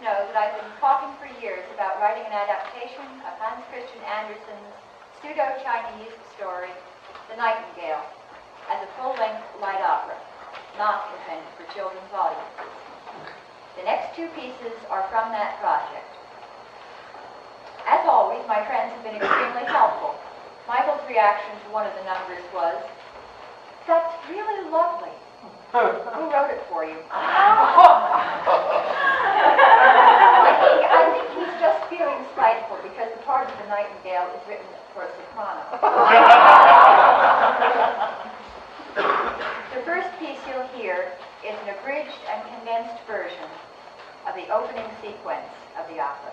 know that I've been talking for years about writing an adaptation of Hans Christian Andersen's pseudo-Chinese story, The Nightingale, as a full-length light opera, not intended for children's audiences. The next two pieces are from that project. As always, my friends have been extremely helpful. Michael's reaction to one of the numbers was, "That's really lovely. Who wrote it for you?" I think he's just feeling spiteful because the part of the Nightingale is written for a soprano. The first piece you'll hear is an abridged and condensed version of the opening sequence of the opera.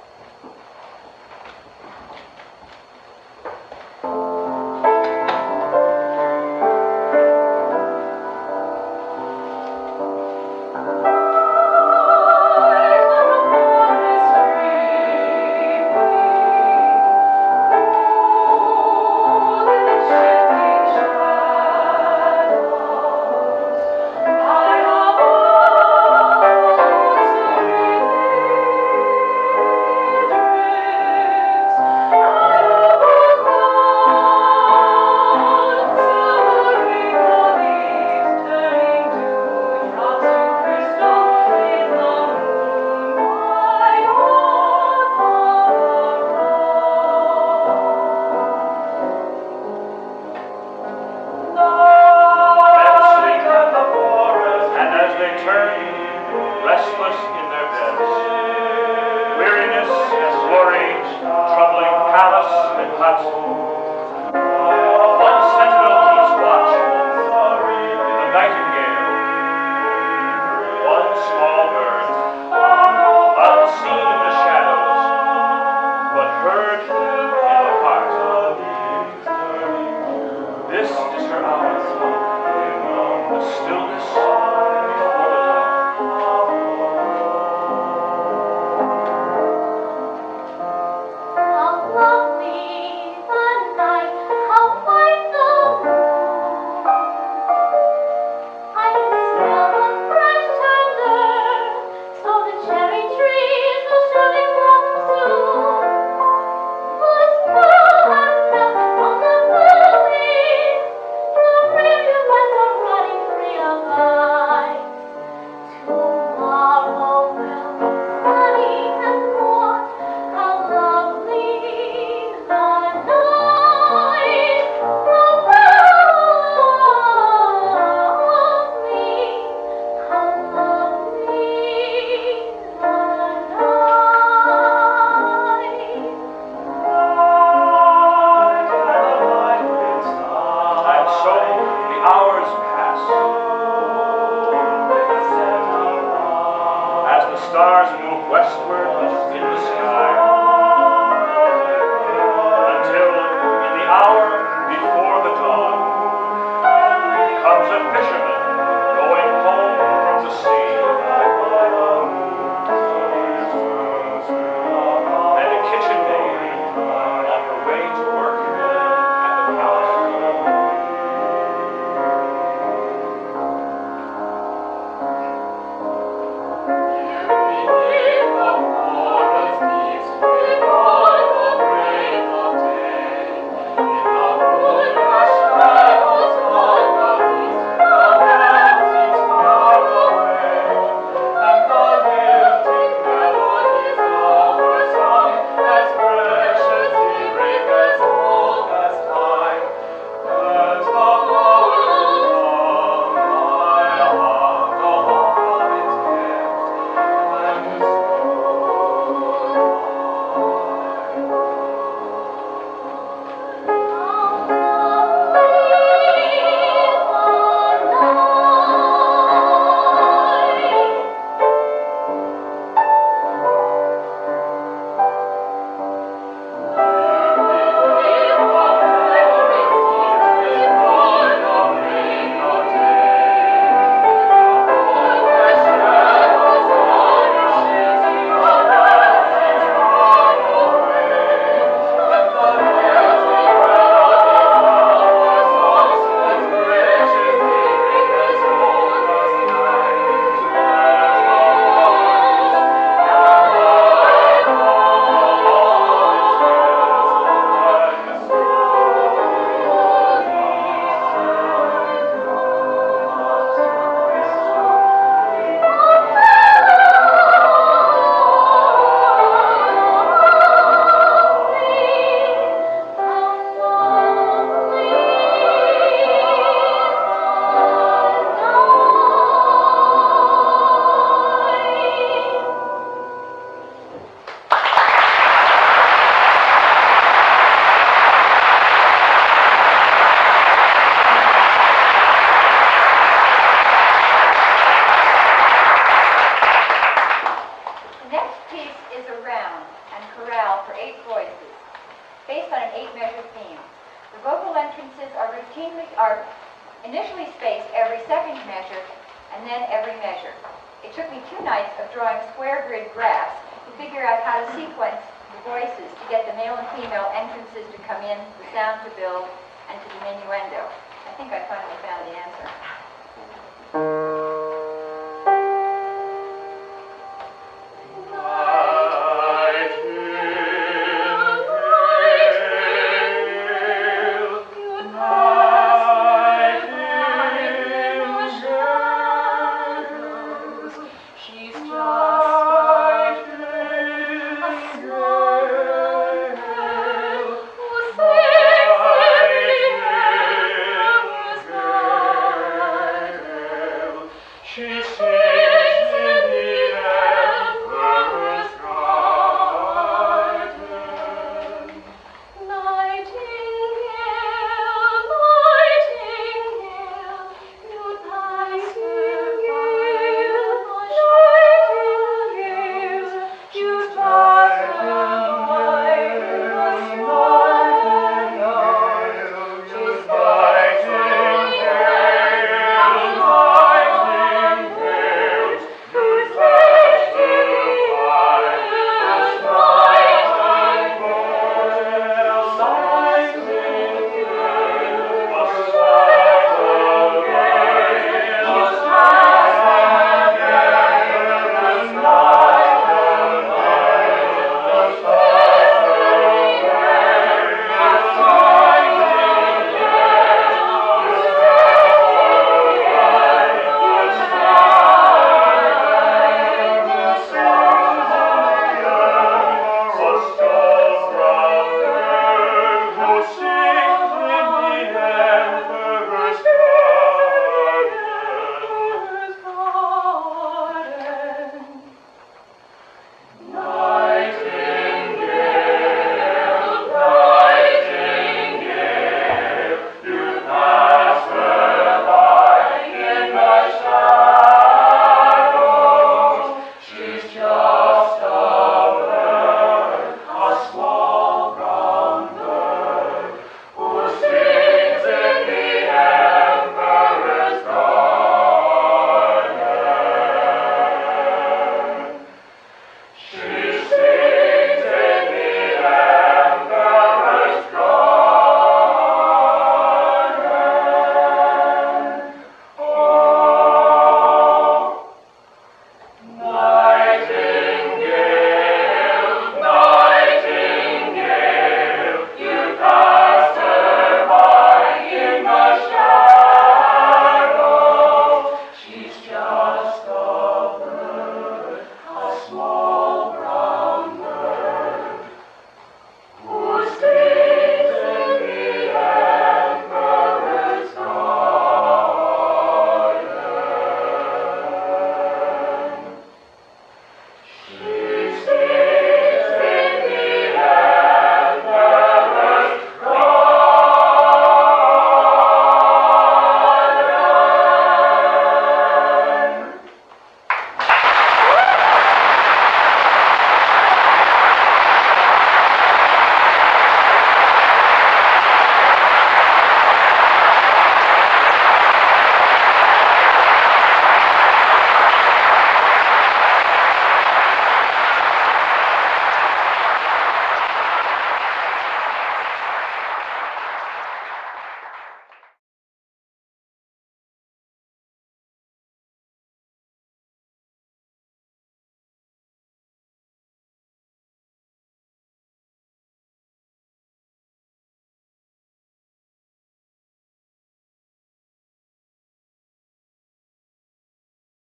takes every second measure and then every measure. It took me 2 nights of drawing square grid graphs to figure out how to sequence the voices to get the male and female entrances to come in, the sound to build, and to diminuendo. I think I finally found the answer. She